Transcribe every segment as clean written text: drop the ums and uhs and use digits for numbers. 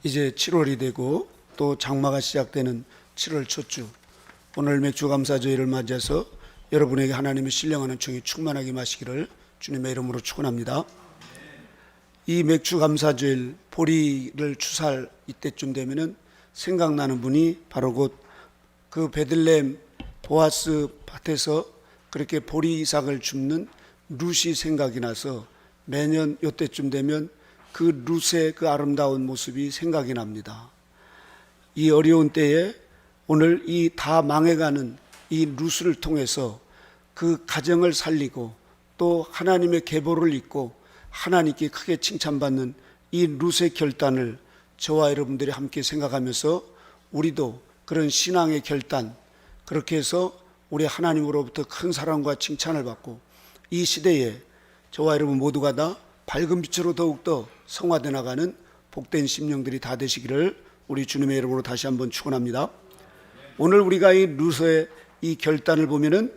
이제 7월이 되고 또 장마가 시작되는 7월 첫 주, 오늘 맥주감사주일을 맞이해서 여러분에게 하나님의 신령한 총이 충만하게 마시기를 주님의 이름으로 축원합니다. 이 맥주감사주일 보리를 추수할 이때쯤 되면은 생각나는 분이 바로 곧 그 베들레헴 보아스 밭에서 그렇게 보리 이삭을 줍는 룻이 생각이 나서 매년 이때쯤 되면 그 룻의 그 아름다운 모습이 생각이 납니다. 이 어려운 때에 오늘 이 다 망해가는 이 룻을 통해서 그 가정을 살리고 또 하나님의 계보를 잇고 하나님께 크게 칭찬받는 이 룻의 결단을 저와 여러분들이 함께 생각하면서 우리도 그런 신앙의 결단, 그렇게 해서 우리 하나님으로부터 큰 사랑과 칭찬을 받고 이 시대에 저와 여러분 모두가 다 밝은 빛으로 더욱더 성화되어 나가는 복된 심령들이 다 되시기를 우리 주님의 이름으로 다시 한번 축원합니다. 오늘 우리가 이 룻의 이 결단을 보면은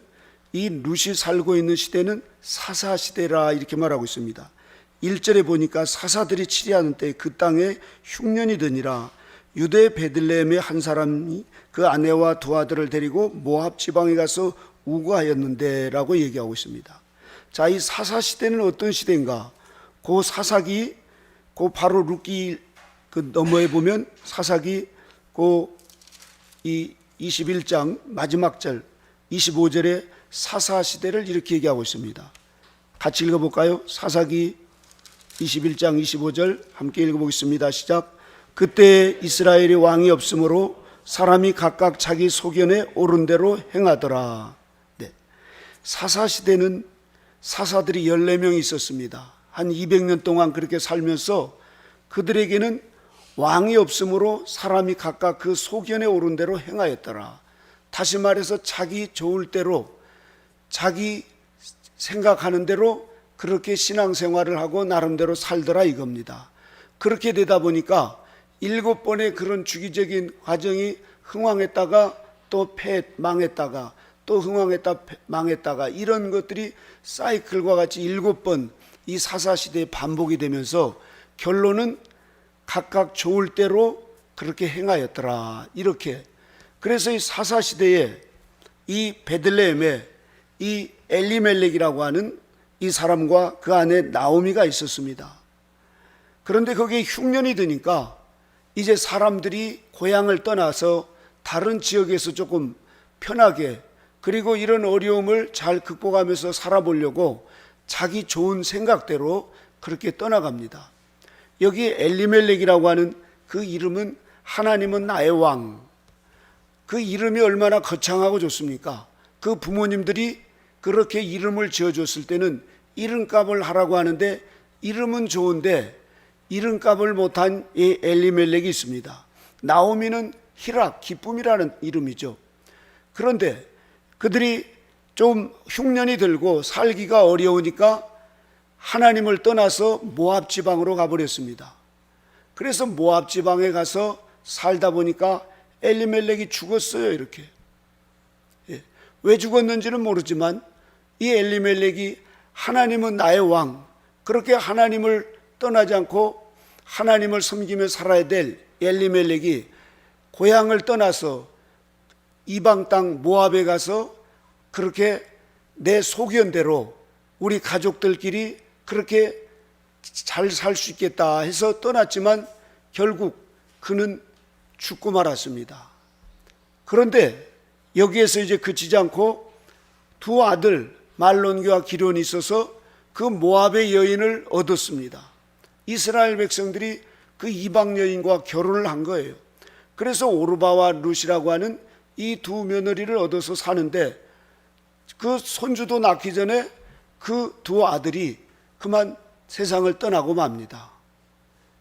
이 룻이 살고 있는 시대는 사사시대라 이렇게 말하고 있습니다. 1절에 보니까 사사들이 치리하는 때 그 땅에 흉년이 드니라. 유대 베들레헴의 한 사람이 그 아내와 두 아들을 데리고 모압 지방에 가서 우거하였는데 라고 얘기하고 있습니다. 자, 이 사사시대는 어떤 시대인가? 그 사사기, 그 바로 룻기 그 너머에 보면 사사기 이 21장 마지막 절 25절에 사사시대를 이렇게 얘기하고 있습니다. 같이 읽어볼까요? 사사기 21장 25절 함께 읽어보겠습니다. 시작. 그때 이스라엘의 왕이 없으므로 사람이 각각 자기 소견에 옳은 대로 행하더라. 네. 사사시대는 사사들이 14명이 있었습니다. 한 200년 동안 그렇게 살면서 그들에게는 왕이 없으므로 사람이 각각 그 소견에 옳은 대로 행하였더라. 다시 말해서 자기 좋을 대로 자기 생각하는 대로 그렇게 신앙생활을 하고 나름대로 살더라 이겁니다. 그렇게 되다 보니까 7번의 그런 주기적인 과정이 흥왕했다가 또 망했다가 또 흥왕했다 망했다가 이런 것들이 사이클과 같이 7번 이 사사시대에 반복이 되면서 결론은 각각 좋을 대로 그렇게 행하였더라 이렇게. 그래서 이 사사시대에 이 베들레헴에 이 엘리멜렉이라고 하는 이 사람과 그 안에 나오미가 있었습니다. 그런데 거기에 흉년이 드니까 이제 사람들이 고향을 떠나서 다른 지역에서 조금 편하게 그리고 이런 어려움을 잘 극복하면서 살아보려고 자기 좋은 생각대로 그렇게 떠나갑니다. 여기 엘리멜렉이라고 하는 그 이름은 하나님은 나의 왕, 그 이름이 얼마나 거창하고 좋습니까? 그 부모님들이 그렇게 이름을 지어줬을 때는 이름값을 하라고 하는데 이름은 좋은데 이름값을 못한 이 엘리멜렉이 있습니다. 나오미는 희락, 기쁨이라는 이름이죠. 그런데 그들이 좀 흉년이 들고 살기가 어려우니까 하나님을 떠나서 모압 지방으로 가버렸습니다. 그래서 모압 지방에 가서 살다 보니까 엘리멜렉이 죽었어요. 이렇게. 왜 죽었는지는 모르지만 이 엘리멜렉이 하나님은 나의 왕, 그렇게 하나님을 떠나지 않고 하나님을 섬기며 살아야 될 엘리멜렉이 고향을 떠나서 이방 땅 모압에 가서 그렇게 내 소견대로 우리 가족들끼리 그렇게 잘 살 수 있겠다 해서 떠났지만 결국 그는 죽고 말았습니다. 그런데 여기에서 이제 그치지 않고 두 아들 말론기와 기론이 있어서 그 모압의 여인을 얻었습니다. 이스라엘 백성들이 그 이방 여인과 결혼을 한 거예요. 그래서 오르바와 룻이라고 하는 이 두 며느리를 얻어서 사는데 그 손주도 낳기 전에 그 두 아들이 그만 세상을 떠나고 맙니다.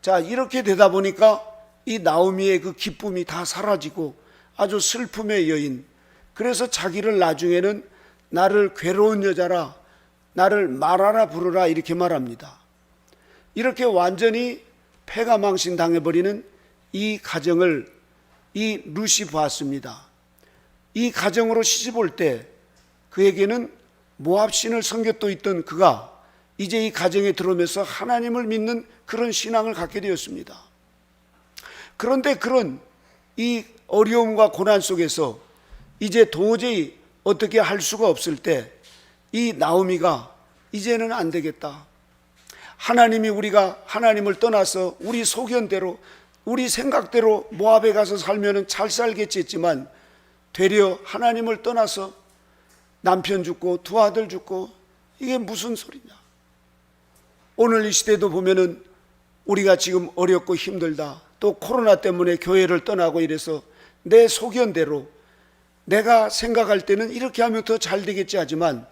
자, 이렇게 되다 보니까 이 나오미의 그 기쁨이 다 사라지고 아주 슬픔의 여인, 그래서 자기를 나중에는 나를 괴로운 여자라, 나를 말하라 부르라 이렇게 말합니다. 이렇게 완전히 패가 망신당해버리는 이 가정을 이 룻이 보았습니다. 이 가정으로 시집올 때 그에게는 모압 신을 섬겼던 있던 그가 이제 이 가정에 들어오면서 하나님을 믿는 그런 신앙을 갖게 되었습니다. 그런데 그런 이 어려움과 고난 속에서 이제 도저히 어떻게 할 수가 없을 때 이 나오미가 이제는 안 되겠다. 하나님이 우리가 하나님을 떠나서 우리 소견대로 우리 생각대로 모압에 가서 살면은 잘 살겠지 했지만 되려 하나님을 떠나서 남편 죽고 두 아들 죽고 이게 무슨 소리냐. 오늘 이 시대도 보면은 우리가 지금 어렵고 힘들다, 또 코로나 때문에 교회를 떠나고 이래서 내 소견대로 내가 생각할 때는 이렇게 하면 더 잘 되겠지 하지만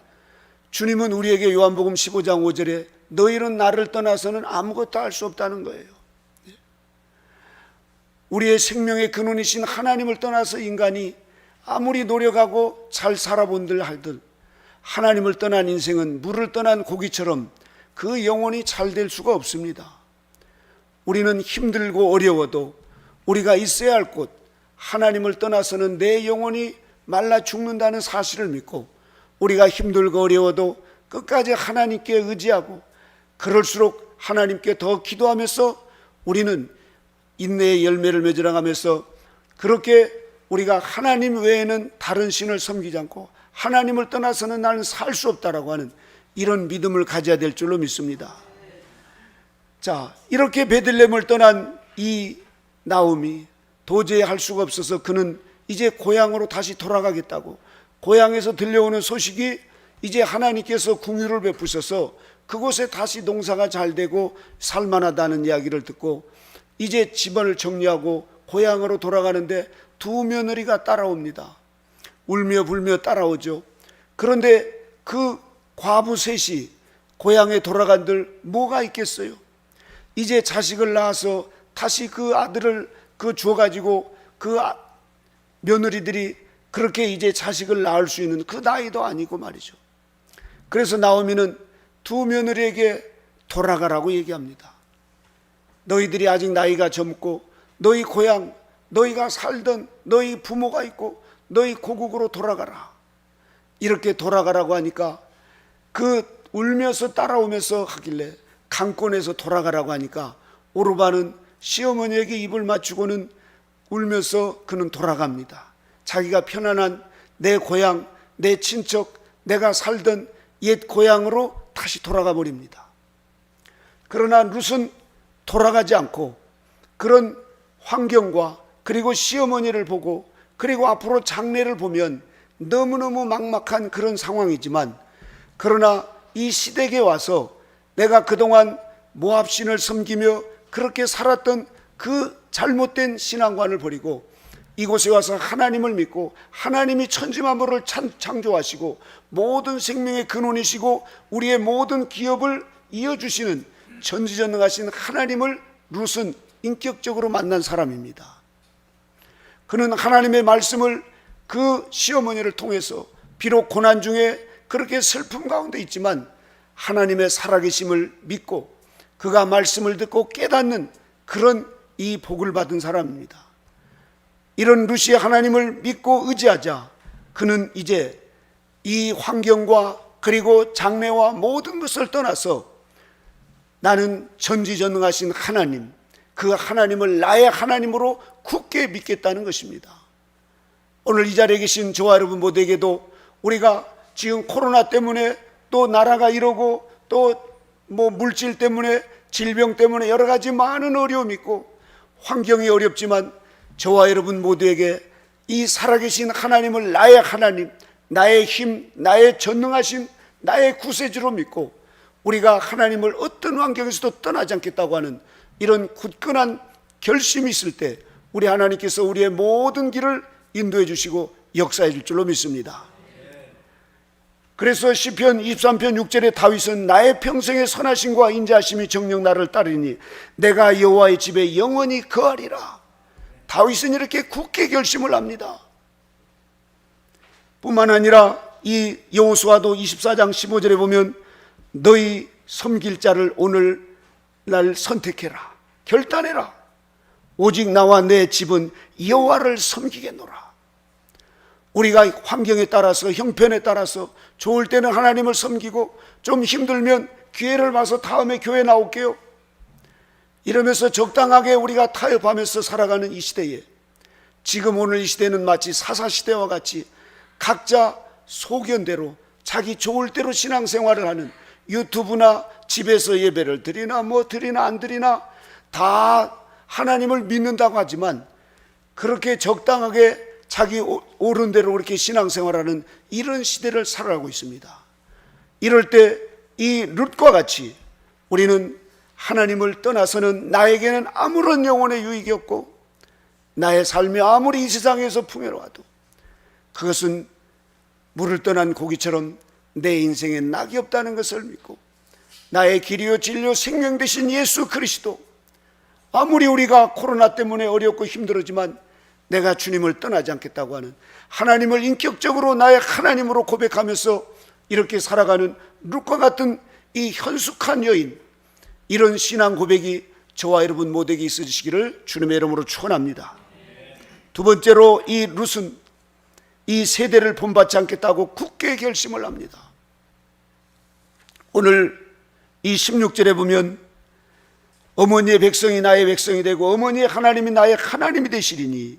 주님은 우리에게 요한복음 15장 5절에 너희는 나를 떠나서는 아무것도 할 수 없다는 거예요. 우리의 생명의 근원이신 하나님을 떠나서 인간이 아무리 노력하고 잘 살아본들 할들 하나님을 떠난 인생은 물을 떠난 고기처럼 그 영혼이 잘 될 수가 없습니다. 우리는 힘들고 어려워도 우리가 있어야 할 곳 하나님을 떠나서는 내 영혼이 말라 죽는다는 사실을 믿고 우리가 힘들고 어려워도 끝까지 하나님께 의지하고 그럴수록 하나님께 더 기도하면서 우리는 인내의 열매를 맺어나가면서 그렇게 우리가 하나님 외에는 다른 신을 섬기지 않고 하나님을 떠나서는 나는 살 수 없다라고 하는 이런 믿음을 가져야 될 줄로 믿습니다. 자, 이렇게 베들레헴을 떠난 이 나오미 도저히 할 수가 없어서 그는 이제 고향으로 다시 돌아가겠다고, 고향에서 들려오는 소식이 이제 하나님께서 궁유를 베푸셔서 그곳에 다시 농사가 잘 되고 살만하다는 이야기를 듣고 이제 집안을 정리하고 고향으로 돌아가는데 두 며느리가 따라옵니다. 울며 불며 따라오죠. 그런데 그 과부 셋이 고향에 돌아간들 뭐가 있겠어요? 이제 자식을 낳아서 다시 그 아들을 주어가지고 그 며느리들이 그렇게 이제 자식을 낳을 수 있는 그 나이도 아니고 말이죠. 그래서 나오미는 두 며느리에게 돌아가라고 얘기합니다. 너희들이 아직 나이가 젊고 너희 고향, 너희가 살던 너희 부모가 있고 너희 고국으로 돌아가라. 이렇게 돌아가라고 하니까 그 울면서 따라오면서 하길래 강권에서 돌아가라고 하니까 오르바는 시어머니에게 입을 맞추고는 울면서 그는 돌아갑니다. 자기가 편안한 내 고향, 내 친척, 내가 살던 옛 고향으로 다시 돌아가 버립니다. 그러나 룻은 돌아가지 않고 그런 환경과 그리고 시어머니를 보고 그리고 앞으로 장래를 보면 너무너무 막막한 그런 상황이지만, 그러나 이 시댁에 와서 내가 그동안 모압신을 섬기며 그렇게 살았던 그 잘못된 신앙관을 버리고 이곳에 와서 하나님을 믿고 하나님이 천지만물을 창조하시고 모든 생명의 근원이시고 우리의 모든 기업을 이어주시는 전지전능하신 하나님을 룻은 인격적으로 만난 사람입니다. 그는 하나님의 말씀을 그 시어머니를 통해서 비록 고난 중에 그렇게 슬픔 가운데 있지만 하나님의 살아계심을 믿고 그가 말씀을 듣고 깨닫는 그런 이 복을 받은 사람입니다. 이런 룻이 하나님을 믿고 의지하자 그는 이제 이 환경과 그리고 장래와 모든 것을 떠나서 나는 전지전능하신 하나님, 그 하나님을 나의 하나님으로 굳게 믿겠다는 것입니다. 오늘 이 자리에 계신 저와 여러분 모두에게도 우리가 지금 코로나 때문에 또 나라가 이러고 또 뭐 물질 때문에 질병 때문에 여러 가지 많은 어려움이 있고 환경이 어렵지만 저와 여러분 모두에게 이 살아계신 하나님을 나의 하나님, 나의 힘, 나의 전능하신 나의 구세주로 믿고 우리가 하나님을 어떤 환경에서도 떠나지 않겠다고 하는 이런 굳건한 결심이 있을 때 우리 하나님께서 우리의 모든 길을 인도해 주시고 역사해 줄 줄로 믿습니다. 그래서 시편 23편 6절에 다윗은 나의 평생의 선하심과 인자하심이 정녕 나를 따르니 내가 여호와의 집에 영원히 거하리라. 다윗은 이렇게 굳게 결심을 합니다. 뿐만 아니라 이 여호수아도 24장 15절에 보면 너희 섬길 자를 오늘날 선택해라, 결단해라. 오직 나와 내 집은 여호와를 섬기겠노라. 우리가 환경에 따라서 형편에 따라서 좋을 때는 하나님을 섬기고 좀 힘들면 기회를 봐서 다음에 교회 나올게요, 이러면서 적당하게 우리가 타협하면서 살아가는 이 시대에, 지금 오늘 이 시대는 마치 사사시대와 같이 각자 소견대로 자기 좋을 대로 신앙생활을 하는, 유튜브나 집에서 예배를 드리나 뭐 드리나 안 드리나 다 하나님을 믿는다고 하지만 그렇게 적당하게 자기 옳은 대로 그렇게 신앙생활하는 이런 시대를 살아가고 있습니다. 이럴 때 이 룻과 같이 우리는 하나님을 떠나서는 나에게는 아무런 영혼의 유익이 없고 나의 삶이 아무리 이 세상에서 풍요로워도 그것은 물을 떠난 고기처럼 내 인생에 낙이 없다는 것을 믿고, 나의 길이요 진리요 생명 되신 예수 그리스도, 아무리 우리가 코로나 때문에 어렵고 힘들었지만 내가 주님을 떠나지 않겠다고 하는, 하나님을 인격적으로 나의 하나님으로 고백하면서 이렇게 살아가는 룻과 같은 이 현숙한 여인, 이런 신앙 고백이 저와 여러분 모두에게 있으시기를 주님의 이름으로 축원합니다. 두 번째로 이 룻은 이 세대를 본받지 않겠다고 굳게 결심을 합니다. 오늘 이 16절에 보면 어머니의 백성이 나의 백성이 되고 어머니의 하나님이 나의 하나님이 되시리니,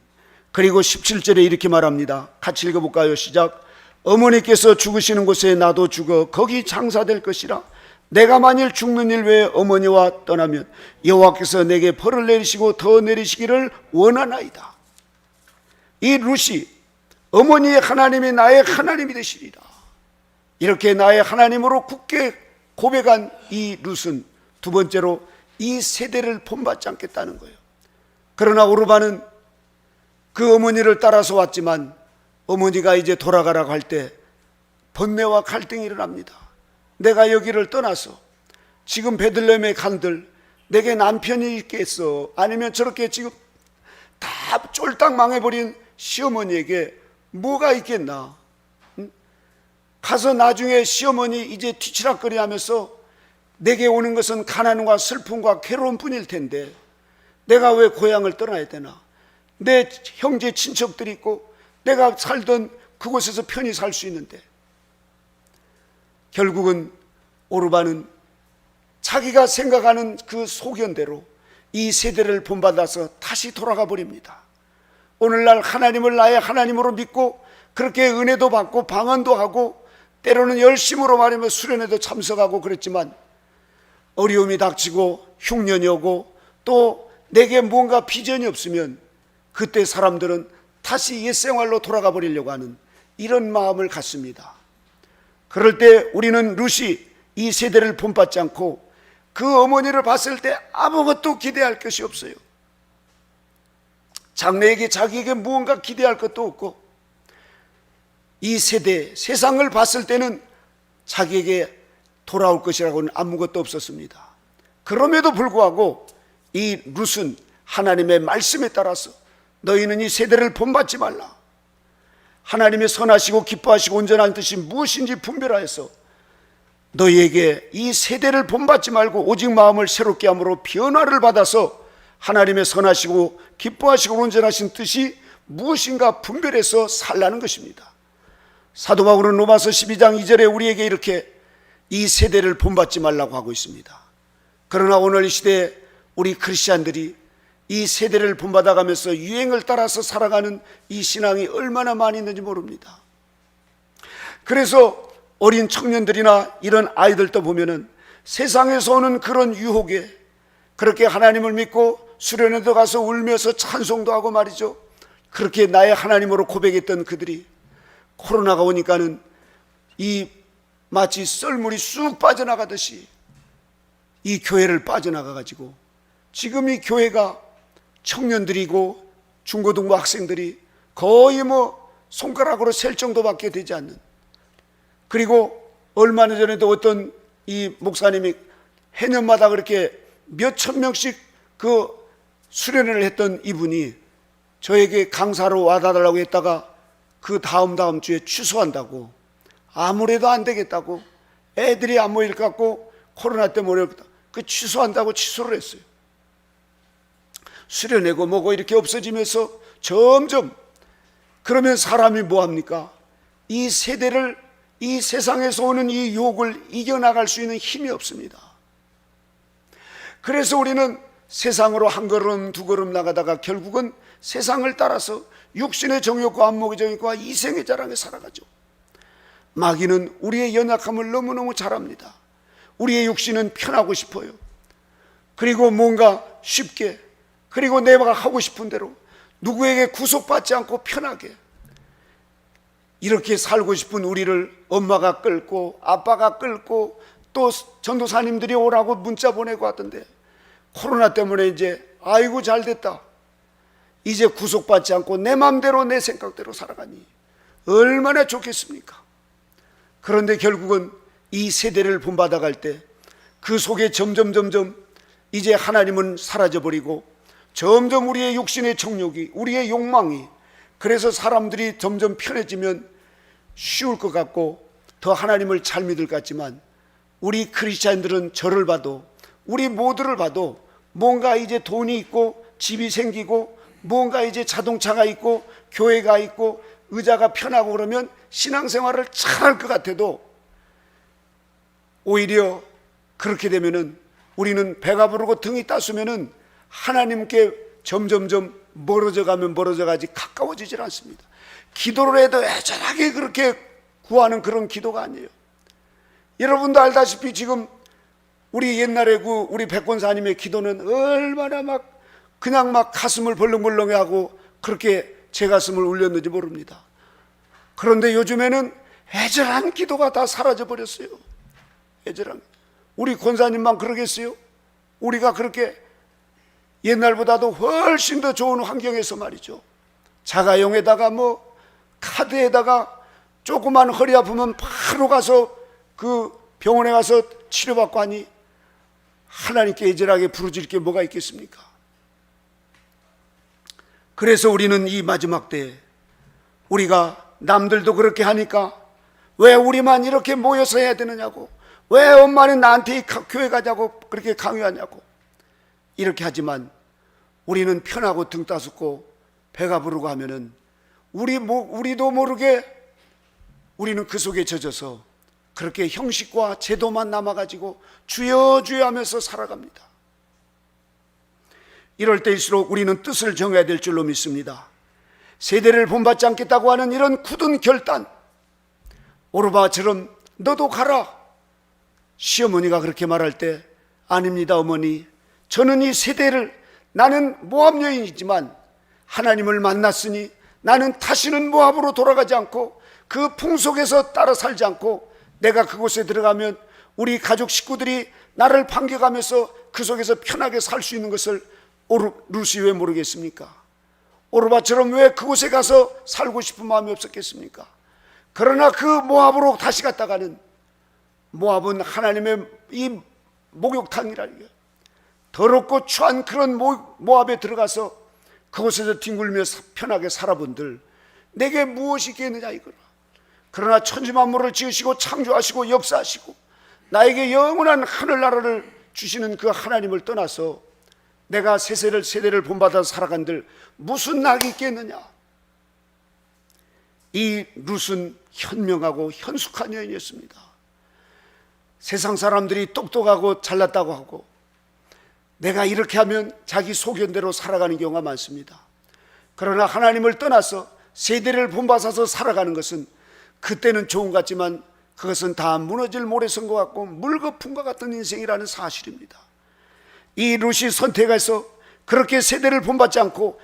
그리고 17절에 이렇게 말합니다. 같이 읽어볼까요? 시작. 어머니께서 죽으시는 곳에 나도 죽어 거기 장사될 것이라. 내가 만일 죽는 일 외에 어머니와 떠나면 여호와께서 내게 벌을 내리시고 더 내리시기를 원하나이다. 이 룻이 어머니의 하나님이 나의 하나님이 되시리라, 이렇게 나의 하나님으로 굳게 고백한 이 룻은 두 번째로 이 세대를 본받지 않겠다는 거예요. 그러나 오르바는 그 어머니를 따라서 왔지만 어머니가 이제 돌아가라고 할 때 번뇌와 갈등이 일어납니다. 내가 여기를 떠나서 지금 베들레헴에 간들 내게 남편이 있겠어, 아니면 저렇게 지금 다 쫄딱 망해버린 시어머니에게 뭐가 있겠나? 가서 나중에 시어머니 이제 뒤치락거리 하면서 내게 오는 것은 가난과 슬픔과 괴로움 뿐일 텐데 내가 왜 고향을 떠나야 되나? 내 형제 친척들이 있고 내가 살던 그곳에서 편히 살 수 있는데. 결국은 오르바는 자기가 생각하는 그 소견대로 이 세대를 본받아서 다시 돌아가 버립니다. 오늘날 하나님을 나의 하나님으로 믿고 그렇게 은혜도 받고 방언도 하고 때로는 열심으로 말하며 수련회도 참석하고 그랬지만 어려움이 닥치고 흉년이 오고 또 내게 뭔가 비전이 없으면 그때 사람들은 다시 옛생활로 돌아가 버리려고 하는 이런 마음을 갖습니다. 그럴 때 우리는 룻이 이 세대를 본받지 않고 그 어머니를 봤을 때 아무것도 기대할 것이 없어요. 장래에게 자기에게 무언가 기대할 것도 없고 이 세대, 세상을 봤을 때는 자기에게 돌아올 것이라고는 아무것도 없었습니다. 그럼에도 불구하고 이 룻은 하나님의 말씀에 따라서 너희는 이 세대를 본받지 말라, 하나님의 선하시고 기뻐하시고 온전한 뜻이 무엇인지 분별하여서 너희에게 이 세대를 본받지 말고 오직 마음을 새롭게 함으로 변화를 받아서 하나님의 선하시고 기뻐하시고 온전하신 뜻이 무엇인가 분별해서 살라는 것입니다. 사도 바울은 로마서 12장 2절에 우리에게 이렇게 이 세대를 본받지 말라고 하고 있습니다. 그러나 오늘 이 시대에 우리 크리스찬들이 이 세대를 본받아가면서 유행을 따라서 살아가는 이 신앙이 얼마나 많이 있는지 모릅니다. 그래서 어린 청년들이나 이런 아이들도 보면은 세상에서 오는 그런 유혹에 그렇게 하나님을 믿고 수련회도 가서 울면서 찬송도 하고 말이죠, 그렇게 나의 하나님으로 고백했던 그들이 코로나가 오니까는 이 마치 썰물이 쑥 빠져나가듯이 이 교회를 빠져나가가지고 지금 이 교회가 청년들이고 중고등부 학생들이 거의 뭐 손가락으로 셀 정도밖에 되지 않는, 그리고 얼마나 전에도 어떤 이 목사님이 해년마다 그렇게 몇천 명씩 그 수련회를 했던 이분이 저에게 강사로 와달라고 했다가 그 다음 주에 취소한다고, 아무래도 안 되겠다고, 애들이 안 모일 것 같고 코로나 때문에 어렵다, 그 취소한다고 취소를 했어요. 수련회고 뭐고 이렇게 없어지면서 점점, 그러면 사람이 뭐합니까? 이 세대를, 이 세상에서 오는 이 유혹을 이겨나갈 수 있는 힘이 없습니다. 그래서 우리는 세상으로 한 걸음 두 걸음 나가다가 결국은 세상을 따라서 육신의 정욕과 안목의 정욕과 이생의 자랑에 살아가죠. 마귀는 우리의 연약함을 너무너무 잘 압니다. 우리의 육신은 편하고 싶어요. 그리고 뭔가 쉽게, 그리고 내가 하고 싶은 대로 누구에게 구속받지 않고 편하게 이렇게 살고 싶은 우리를 엄마가 끌고 아빠가 끌고 또 전도사님들이 오라고 문자 보내고 하던데, 코로나 때문에 이제 아이고 잘됐다, 이제 구속받지 않고 내 맘대로 내 생각대로 살아가니 얼마나 좋겠습니까? 그런데 결국은 이 세대를 본받아갈 때 그 속에 점점 이제 하나님은 사라져버리고 점점 우리의 육신의 정욕이, 우리의 욕망이, 그래서 사람들이 점점 편해지면 쉬울 것 같고 더 하나님을 잘 믿을 것 같지만, 우리 크리스찬들은 저를 봐도, 우리 모두를 봐도 뭔가 이제 돈이 있고 집이 생기고 뭔가 이제 자동차가 있고 교회가 있고 의자가 편하고 그러면 신앙생활을 잘할 것 같아도, 오히려 그렇게 되면은 우리는 배가 부르고 등이 따스면은 하나님께 점점점 멀어져 가면 멀어져 가지 가까워지질 않습니다. 기도를 해도 애절하게 그렇게 구하는 그런 기도가 아니에요. 여러분도 알다시피 지금 우리 옛날에 우리 백권사님의 기도는 얼마나 그냥 가슴을 벌렁벌렁 하고 그렇게 제 가슴을 울렸는지 모릅니다. 그런데 요즘에는 애절한 기도가 다 사라져 버렸어요. 애절한, 우리 권사님만 그러겠어요? 우리가 그렇게 옛날보다도 훨씬 더 좋은 환경에서 말이죠, 자가용에다가 카드에다가 조그만 허리 아프면 바로 가서 그 병원에 가서 치료받고 하니 하나님께 애절하게 부르짖을 게 뭐가 있겠습니까? 그래서 우리는 이 마지막 때에 우리가 남들도 그렇게 하니까 왜 우리만 이렇게 모여서 해야 되느냐고, 왜 엄마는 나한테 교회 가자고 그렇게 강요하냐고 이렇게 하지만, 우리는 편하고 등 따숩고 배가 부르고 하면은 우리도 모르게 우리는 그 속에 젖어서 그렇게 형식과 제도만 남아가지고 주여 주여 하면서 살아갑니다. 이럴 때일수록 우리는 뜻을 정해야 될 줄로 믿습니다. 세대를 본받지 않겠다고 하는 이런 굳은 결단, 오르바처럼 너도 가라. 시어머니가 그렇게 말할 때, 아닙니다 어머니, 저는 이 세대를, 나는 모압 여인이지만 하나님을 만났으니 나는 다시는 모압으로 돌아가지 않고 그 풍속에서 따라 살지 않고, 내가 그곳에 들어가면 우리 가족 식구들이 나를 반겨가면서 그 속에서 편하게 살 수 있는 것을 루시 왜 모르겠습니까? 오르바처럼 왜 그곳에 가서 살고 싶은 마음이 없었겠습니까? 그러나 그 모압으로 다시 갔다가는, 모압은 하나님의 이 목욕탕이라는 게, 더럽고 추한 그런 모압에 들어가서 그곳에서 뒹굴며 편하게 살아본들 내게 무엇이 있겠느냐 이거라. 그러나 천지만물을 지으시고 창조하시고 역사하시고 나에게 영원한 하늘나라를 주시는 그 하나님을 떠나서 내가 세대를 본받아 살아간들 무슨 낙이 있겠느냐. 이 룻은 현명하고 현숙한 여인이었습니다. 세상 사람들이 똑똑하고 잘났다고 하고 내가 이렇게 하면 자기 소견대로 살아가는 경우가 많습니다. 그러나 하나님을 떠나서 세대를 본받아서 살아가는 것은 그때는 좋은 것 같지만 그것은 다 무너질 모래성 것 같고 물거품과 같은 인생이라는 사실입니다. 이 룻이 선택해서 그렇게 세대를 본받지 않고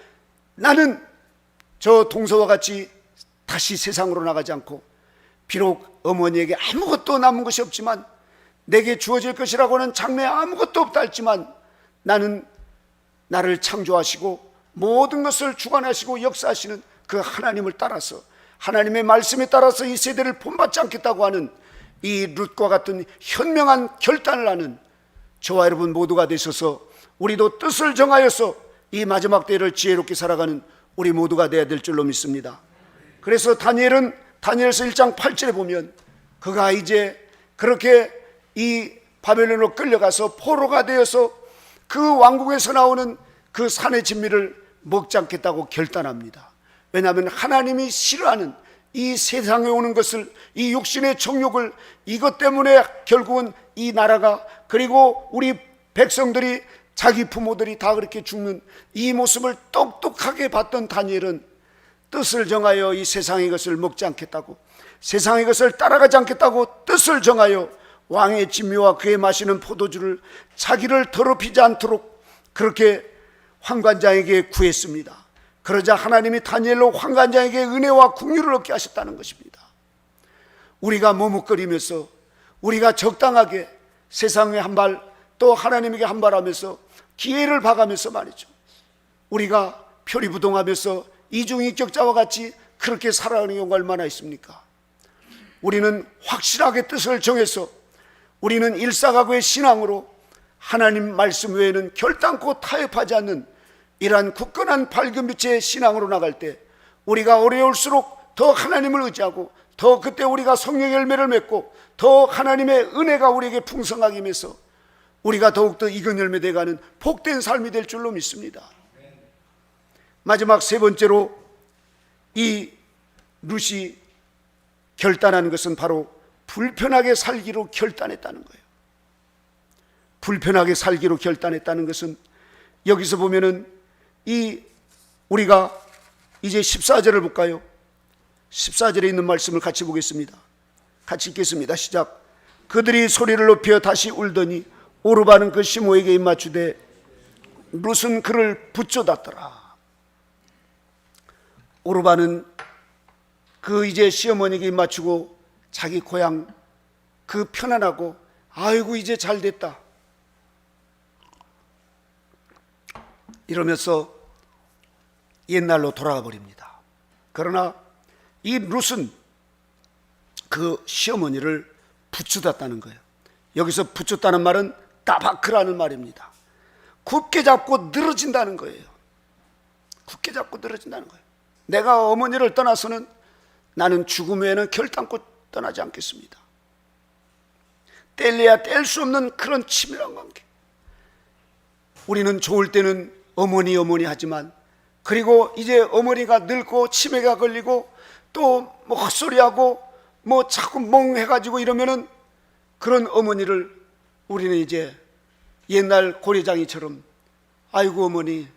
나는 저 동서와 같이 다시 세상으로 나가지 않고, 비록 어머니에게 아무것도 남은 것이 없지만 내게 주어질 것이라고는 장래에 아무것도 없다 했지만, 나는 나를 창조하시고 모든 것을 주관하시고 역사하시는 그 하나님을 따라서, 하나님의 말씀에 따라서 이 세대를 본받지 않겠다고 하는 이 룻과 같은 현명한 결단을 하는 저와 여러분 모두가 되셔서 우리도 뜻을 정하여서 이 마지막 때를 지혜롭게 살아가는 우리 모두가 되어야 될 줄로 믿습니다. 그래서 다니엘은 다니엘서 1장 8절에 보면 그가 이제 그렇게 이 바벨론으로 끌려가서 포로가 되어서 그 왕국에서 나오는 그 산의 진미를 먹지 않겠다고 결단합니다. 왜냐하면 하나님이 싫어하는 이 세상에 오는 것을, 이 육신의 정욕을, 이것 때문에 결국은 이 나라가, 그리고 우리 백성들이 자기 부모들이 다 그렇게 죽는 이 모습을 똑똑하게 봤던 다니엘은 뜻을 정하여 이 세상의 것을 먹지 않겠다고, 세상의 것을 따라가지 않겠다고 뜻을 정하여 왕의 진미와 그의 마시는 포도주를 자기를 더럽히지 않도록 그렇게 환관장에게 구했습니다. 그러자 하나님이 다니엘로 환관장에게 은혜와 긍휼을 얻게 하셨다는 것입니다. 우리가 머뭇거리면서, 우리가 적당하게 세상에 한 발, 또 하나님에게 한 발 하면서 기회를 봐가면서 말이죠, 우리가 표리부동하면서 이중인격자와 같이 그렇게 살아가는 경우가 얼마나 있습니까? 우리는 확실하게 뜻을 정해서, 우리는 일사각오의 신앙으로 하나님 말씀 외에는 결단코 타협하지 않는 이러한 굳건한 밝은 빛의 신앙으로 나갈 때, 우리가 어려울수록 더 하나님을 의지하고, 더 그때 우리가 성령의 열매를 맺고, 더 하나님의 은혜가 우리에게 풍성하게 임해서 우리가 더욱더 익은 열매 되어가는 복된 삶이 될 줄로 믿습니다. 마지막 세 번째로 이 룻이 결단한 것은 바로 불편하게 살기로 결단했다는 거예요. 불편하게 살기로 결단했다는 것은, 여기서 보면은 우리가 이제 14절을 볼까요? 14절에 있는 말씀을 같이 보겠습니다. 같이 읽겠습니다. 시작. 그들이 소리를 높여 다시 울더니 오르바는 그 시므에게 입맞추되 룻은 그를 붙여놨더라. 오르바는 그 이제 시어머니에게 입맞추고 자기 고향 그 편안하고, 아이고 이제 잘 됐다 이러면서 옛날로 돌아가 버립니다. 그러나 이 룻은 그 시어머니를 붙여놨다는 거예요. 여기서 붙였다는 말은 따바크라는 말입니다. 굳게 잡고 늘어진다는 거예요. 굳게 잡고 늘어진다는 거예요. 내가 어머니를 떠나서는 나는 죽음 외에는 결단코 떠나지 않겠습니다. 뗄래야 뗄 수 없는 그런 치밀한 관계. 우리는 좋을 때는 어머니 하지만, 그리고 이제 어머니가 늙고 치매가 걸리고 또 뭐 헛소리하고 뭐 자꾸 멍해가지고 이러면은 그런 어머니를 우리는 이제 옛날 고래장이처럼, 아이고 어머니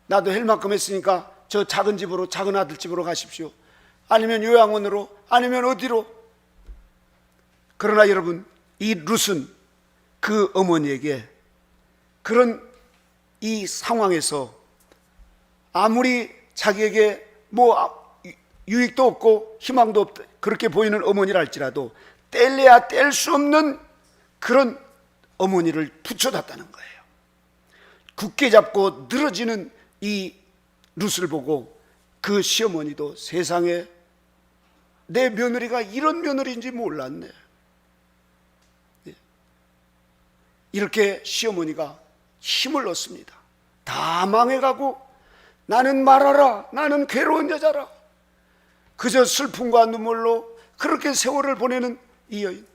나도 할 만큼 했으니까 저 작은 집으로, 작은 아들 집으로 가십시오, 아니면 요양원으로, 아니면 어디로. 그러나 여러분, 이 룻은 그 어머니에게 그런 이 상황에서 아무리 자기에게 뭐 유익도 없고 희망도 없다 그렇게 보이는 어머니라 할지라도 뗄래야 뗄 수 없는 그런 어머니를 붙여놨다는 거예요. 굳게 잡고 늘어지는 이 룻을 보고 그 시어머니도 세상에 내 며느리가 이런 며느리인지 몰랐네, 이렇게 시어머니가 힘을 얻습니다. 다 망해가고 나는 말하라, 나는 괴로운 여자라, 그저 슬픔과 눈물로 그렇게 세월을 보내는 이 여인,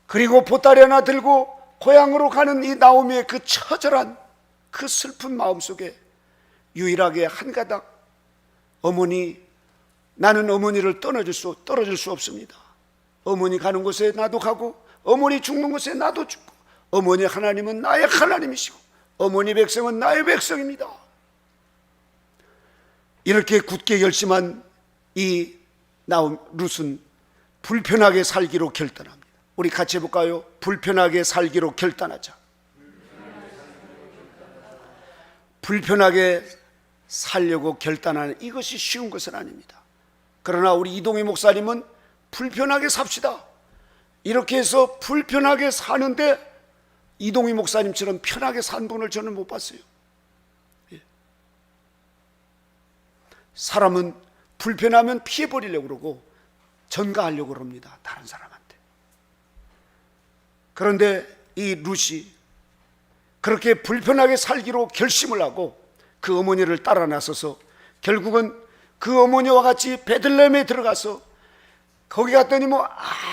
그리고 보따리 하나 들고 고향으로 가는 이 나오미의 그 처절한 그 슬픈 마음 속에 유일하게 한 가닥, 어머니, 나는 어머니를 떨어질 수 없습니다. 어머니 가는 곳에 나도 가고, 어머니 죽는 곳에 나도 죽고, 어머니 하나님은 나의 하나님이시고 어머니 백성은 나의 백성입니다. 이렇게 굳게 결심한 이 룻은 불편하게 살기로 결단합니다. 우리 같이 해볼까요? 불편하게 살기로 결단하자. 불편하게 살려고 결단하는 이것이 쉬운 것은 아닙니다. 그러나 우리 이동희 목사님은 불편하게 삽시다 이렇게 해서 불편하게 사는데, 이동희 목사님처럼 편하게 산 분을 저는 못 봤어요. 사람은 불편하면 피해버리려고 그러고 전가하려고 그럽니다, 다른 사람한테. 그런데 이 룻이 그렇게 불편하게 살기로 결심을 하고 그 어머니를 따라 나서서 결국은 그 어머니와 같이 베들레헴에 들어가서, 거기 갔더니 뭐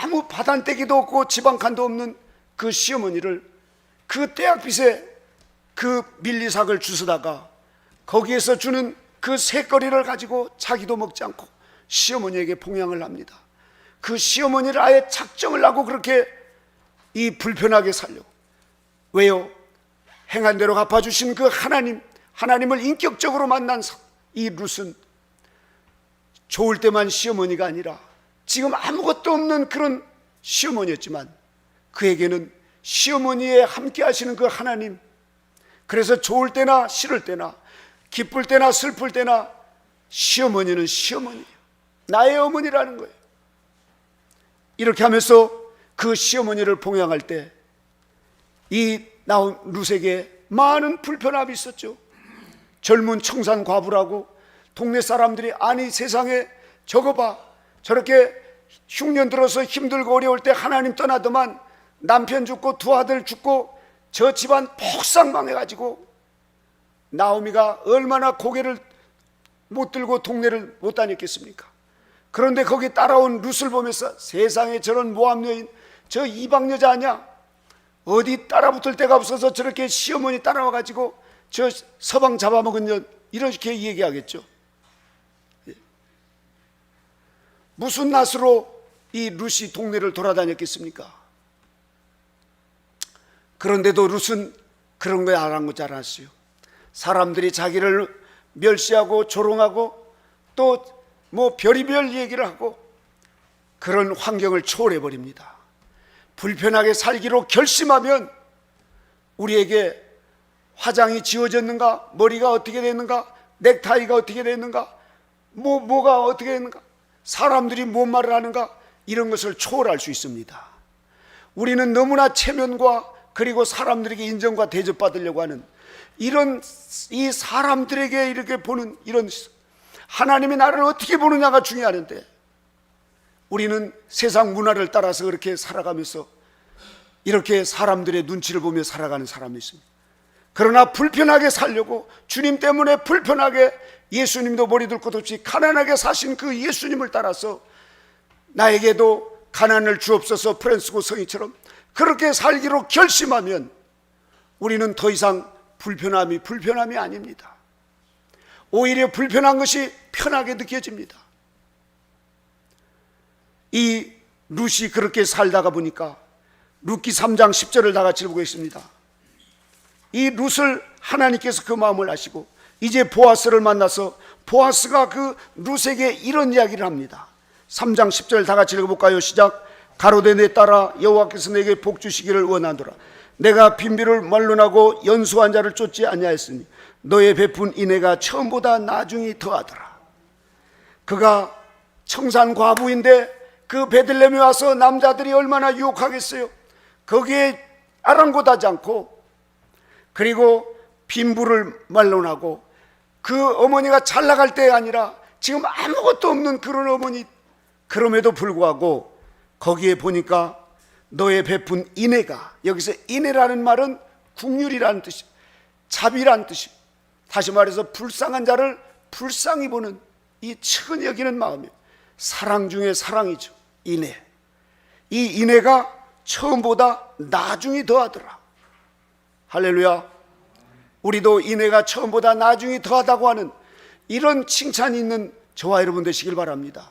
아무 바단떼기도 없고 지방칸도 없는 그 시어머니를 그 떼약빛에 그 밀리삭을 주스다가 거기에서 주는 그 새거리를 가지고 자기도 먹지 않고 시어머니에게 봉양을 합니다. 그 시어머니를 아예 작정을 하고 그렇게 이 불편하게 살려고. 왜요? 행한 대로 갚아주신 그 하나님을 인격적으로 만난 이 룻은 좋을 때만 시어머니가 아니라 지금 아무것도 없는 그런 시어머니였지만 그에게는 시어머니에 함께 하시는 그 하나님, 그래서 좋을 때나 싫을 때나 기쁠 때나 슬플 때나 시어머니는 시어머니예요. 나의 어머니라는 거예요. 이렇게 하면서 그 시어머니를 봉양할 때 이 나온 룻에게 많은 불편함이 있었죠. 젊은 청산 과부라고 동네 사람들이 아니 세상에 저거 봐, 저렇게 흉년 들어서 힘들고 어려울 때 하나님 떠나더만 남편 죽고 두 아들 죽고 저 집안 폭삭 망해가지고 나오미가 얼마나 고개를 못 들고 동네를 못 다녔겠습니까? 그런데 거기 따라온 룻을 보면서 세상에 저런 모함 여인, 저 이방 여자 아니야? 어디 따라붙을 데가 없어서 저렇게 시어머니 따라와가지고 저 서방 잡아먹은 년, 이렇게 얘기하겠죠. 무슨 낯으로 이 룻이 동네를 돌아다녔겠습니까? 그런데도 룻은 그런 거 안 한 거 잘 알았어요. 사람들이 자기를 멸시하고 조롱하고 또 뭐 별의별 얘기를 하고 그런 환경을 초월해 버립니다. 불편하게 살기로 결심하면 우리에게 화장이 지워졌는가, 머리가 어떻게 됐는가, 넥타이가 어떻게 됐는가, 뭐가 어떻게 됐는가, 사람들이 뭔 말을 하는가, 이런 것을 초월할 수 있습니다. 우리는 너무나 체면과 그리고 사람들에게 인정과 대접받으려고 하는 이런 이 사람들에게 이렇게 보는 이런 하나님이 나를 어떻게 보느냐가 중요하는데 우리는 세상 문화를 따라서 그렇게 살아가면서 이렇게 사람들의 눈치를 보며 살아가는 사람이 있습니다. 그러나 불편하게 살려고 주님 때문에 불편하게 예수님도 머리 둘 것 없이 가난하게 사신 그 예수님을 따라서 나에게도 가난을 주옵소서 프란시스코 성인처럼 그렇게 살기로 결심하면 우리는 더 이상 불편함이 아닙니다. 오히려 불편한 것이 편하게 느껴집니다. 이 룻이 그렇게 살다가 보니까 룻기 3장 10절을 다 같이 읽어보겠습니다. 이 룻을 하나님께서 그 마음을 아시고 이제 보아스를 만나서 보아스가 그 룻에게 이런 이야기를 합니다. 3장 10절 다 같이 읽어볼까요? 시작. 가로되 내 딸아 여호와께서 내게 복 주시기를 원하노라. 내가 빈비를 말론하고 연수한 자를 쫓지 아니하였으니 너의 베푼 인애가 처음보다 나중이 더하더라. 그가 청산 과부인데 그 베들레헴에 와서 남자들이 얼마나 유혹하겠어요. 거기에 아랑곳하지 않고 그리고 빈부를 말론하고 그 어머니가 잘 나갈 때 아니라 지금 아무것도 없는 그런 어머니, 그럼에도 불구하고 거기에 보니까 너의 베푼 인애가, 여기서 인애라는 말은 국률이라는 뜻이, 자비라는 뜻이, 다시 말해서 불쌍한 자를 불쌍히 보는 이 측은히 여기는 마음이 사랑 중에 사랑이죠. 인애. 이 인애가 처음보다 나중이 더하더라. 할렐루야. 우리도 인애가 처음보다 나중이 더하다고 하는 이런 칭찬이 있는 저와 여러분 되시길 바랍니다.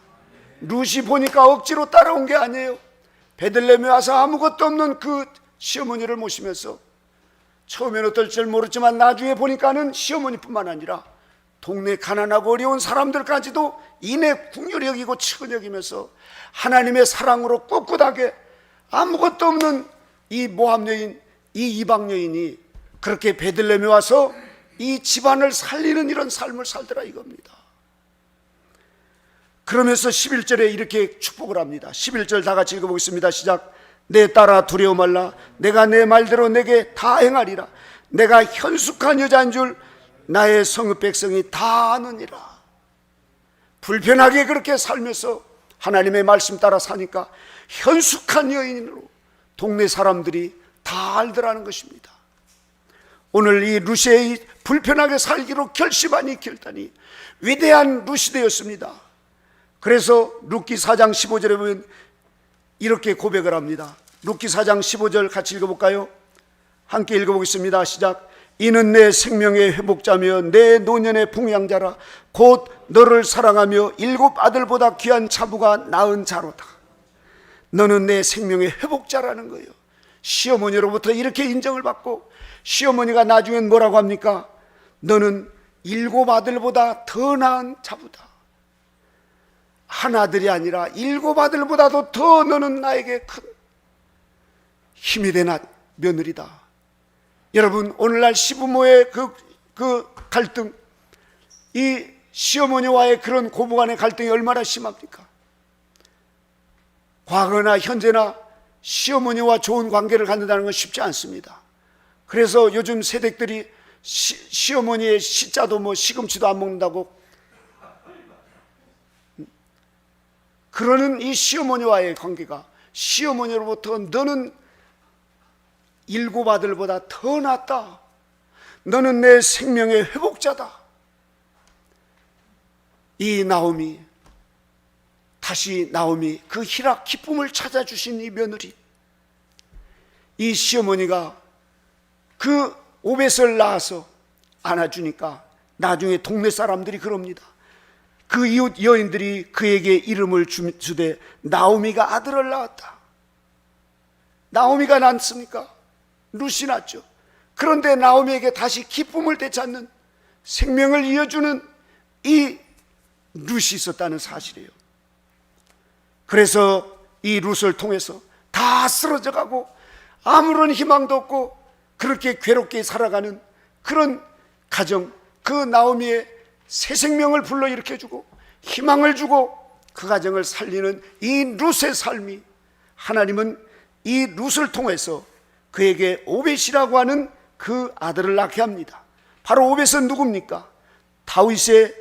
룻이 보니까 억지로 따라온 게 아니에요. 베들레헴에 와서 아무것도 없는 그 시어머니를 모시면서 처음에는 어떨 줄 모르지만 나중에 보니까는 시어머니뿐만 아니라 동네 가난하고 어려운 사람들까지도 인애 국률이 여기고 측은히 여기면서 하나님의 사랑으로 꿋꿋하게 아무것도 없는 이 모함 여인, 이 이방 여인이 그렇게 베들레헴에 와서 이 집안을 살리는 이런 삶을 살더라 이겁니다. 그러면서 11절에 이렇게 축복을 합니다. 11절 다 같이 읽어보겠습니다. 시작. 내 딸아 두려워 말라. 내가 내 말대로 내게 다 행하리라. 내가 현숙한 여자인 줄 나의 성읍 백성이 다 아느니라. 불편하게 그렇게 살면서 하나님의 말씀 따라 사니까 현숙한 여인으로 동네 사람들이 다 알더라는 것입니다. 오늘 이 룻이 불편하게 살기로 결심하니 결단이 위대한 룻이 되었습니다. 그래서 룻기 4장 15절에 보면 이렇게 고백을 합니다. 룻기 4장 15절 같이 읽어볼까요? 함께 읽어보겠습니다. 시작. 이는 내 생명의 회복자며 내 노년의 풍양자라. 곧 너를 사랑하며 7 아들보다 귀한 자부가 낳은 자로다. 너는 내 생명의 회복자라는 거예요. 시어머니로부터 이렇게 인정을 받고 시어머니가 나중엔 뭐라고 합니까? 너는 7 아들보다 더 나은 자부다. 한 아들이 아니라 7 아들보다도 더 너는 나에게 큰 힘이 된 며느리다. 여러분, 오늘날 시부모의 그 갈등, 이 시어머니와의 그런 고부간의 갈등이 얼마나 심합니까? 과거나 현재나 시어머니와 좋은 관계를 갖는다는 건 쉽지 않습니다. 그래서 요즘 세댁들이 시어머니의 시자도 뭐 시금치도 안 먹는다고 그러는 이 시어머니와의 관계가, 시어머니로부터 너는 7 아들보다 더 낫다, 너는 내 생명의 회복자다. 이 나오미, 다시 나오미, 그 희락 기쁨을 찾아주신 이 며느리, 이 시어머니가 그 오벳을 낳아서 안아주니까 나중에 동네 사람들이 그럽니다. 그 이웃 여인들이 그에게 이름을 주되 나오미가 아들을 낳았다. 나오미가 낳습니까? 룻이 낳죠. 그런데 나오미에게 다시 기쁨을 되찾는, 생명을 이어주는 이 룻이 있었다는 사실이에요. 그래서 이 룻을 통해서 다 쓰러져 가고 아무런 희망도 없고 그렇게 괴롭게 살아가는 그런 가정, 그 나오미의 새 생명을 불러일으켜주고 희망을 주고 그 가정을 살리는 이 룻의 삶이, 하나님은 이 룻을 통해서 그에게 오벳이라고 하는 그 아들을 낳게 합니다. 바로 오벳은 누굽니까? 다윗의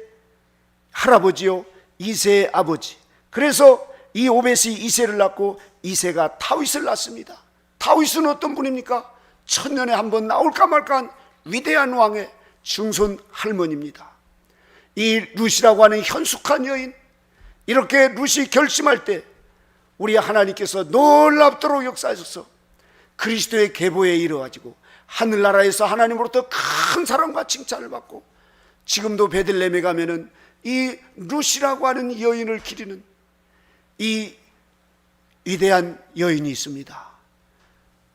할아버지요, 이새의 아버지. 그래서 이 오벳이 이새를 낳고 이새가 다윗을 낳습니다. 다윗은 어떤 분입니까? 천년에 한 번 나올까 말까한 위대한 왕의 증손 할머니입니다. 이 룻이라고 하는 현숙한 여인, 이렇게 룻이 결심할 때 우리 하나님께서 놀랍도록 역사하셔서 그리스도의 계보에 이르가지고 하늘나라에서 하나님으로부터 큰 사랑과 칭찬을 받고, 지금도 베들레헴에 가면은 이 룻이라고 하는 여인을 기리는 이 위대한 여인이 있습니다.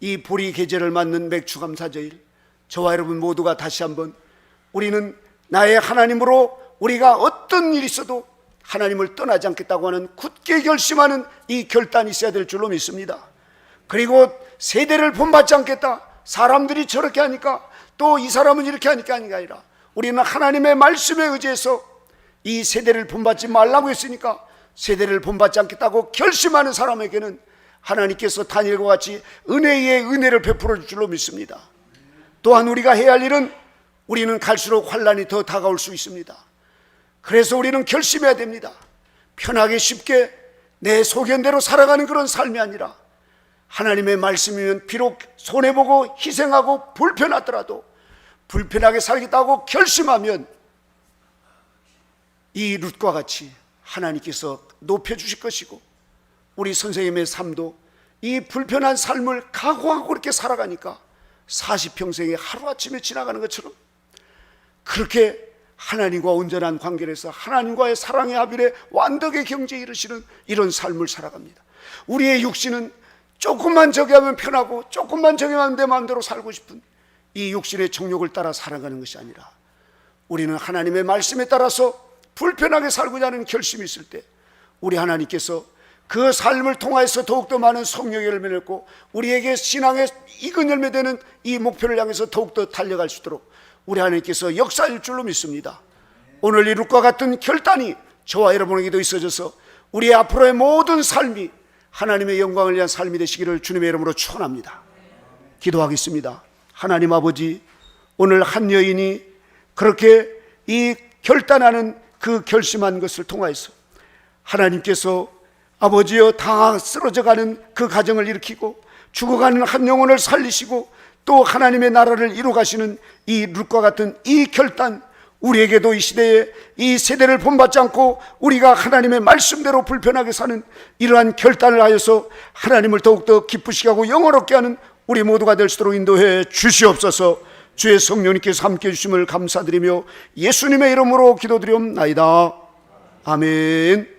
이 보리 계절을 맞는 맥주감사절일, 저와 여러분 모두가 다시 한번 우리는 나의 하나님으로 우리가 어떤 일이 있어도 하나님을 떠나지 않겠다고 하는 굳게 결심하는 이 결단이 있어야 될 줄로 믿습니다. 그리고 세대를 본받지 않겠다, 사람들이 저렇게 하니까 또 이 사람은 이렇게 하니까 아니라, 우리는 하나님의 말씀에 의지해서 이 세대를 본받지 말라고 했으니까 세대를 본받지 않겠다고 결심하는 사람에게는 하나님께서 다니엘과 같이 은혜 위에 은혜를 베풀어 줄 줄로 믿습니다. 또한 우리가 해야 할 일은, 우리는 갈수록 환난이 더 다가올 수 있습니다. 그래서 우리는 결심해야 됩니다. 편하게 쉽게 내 소견대로 살아가는 그런 삶이 아니라, 하나님의 말씀이면 비록 손해보고 희생하고 불편하더라도 불편하게 살겠다고 결심하면 이 룻과 같이 하나님께서 높여주실 것이고, 우리 선생님의 삶도 이 불편한 삶을 각오하고 그렇게 살아가니까 40평생이 하루아침에 지나가는 것처럼 그렇게 하나님과 온전한 관계를 해서 하나님과의 사랑의 합일에 완덕의 경지에 이르시는 이런 삶을 살아갑니다. 우리의 육신은 조금만 저기 하면 편하고 조금만 저기 하면 내 마음대로 살고 싶은 이 육신의 정욕을 따라 살아가는 것이 아니라, 우리는 하나님의 말씀에 따라서 불편하게 살고자 하는 결심이 있을 때 우리 하나님께서 그 삶을 통하여서 더욱더 많은 성령의 열매를 맺고 우리에게 신앙의 익은 열매 되는 이 목표를 향해서 더욱더 달려갈 수 있도록 우리 하나님께서 역사할 줄로 믿습니다. 오늘 이 룻과 같은 결단이 저와 여러분에게도 있어져서 우리의 앞으로의 모든 삶이 하나님의 영광을 위한 삶이 되시기를 주님의 이름으로 축원합니다. 기도하겠습니다. 하나님 아버지, 오늘 한 여인이 그렇게 이 결단하는 그 결심한 것을 통하여서 하나님께서 아버지여 다 쓰러져가는 그 가정을 일으키고 죽어가는 한 영혼을 살리시고 또 하나님의 나라를 이루가시는 이 룻과 같은 이 결단, 우리에게도 이 시대에 이 세대를 본받지 않고 우리가 하나님의 말씀대로 불편하게 사는 이러한 결단을 하여서 하나님을 더욱더 기쁘시게 하고 영원롭게 하는 우리 모두가 될 수 있도록 인도해 주시옵소서. 주의 성령님께서 함께해 주심을 감사드리며 예수님의 이름으로 기도드리옵나이다. 아멘.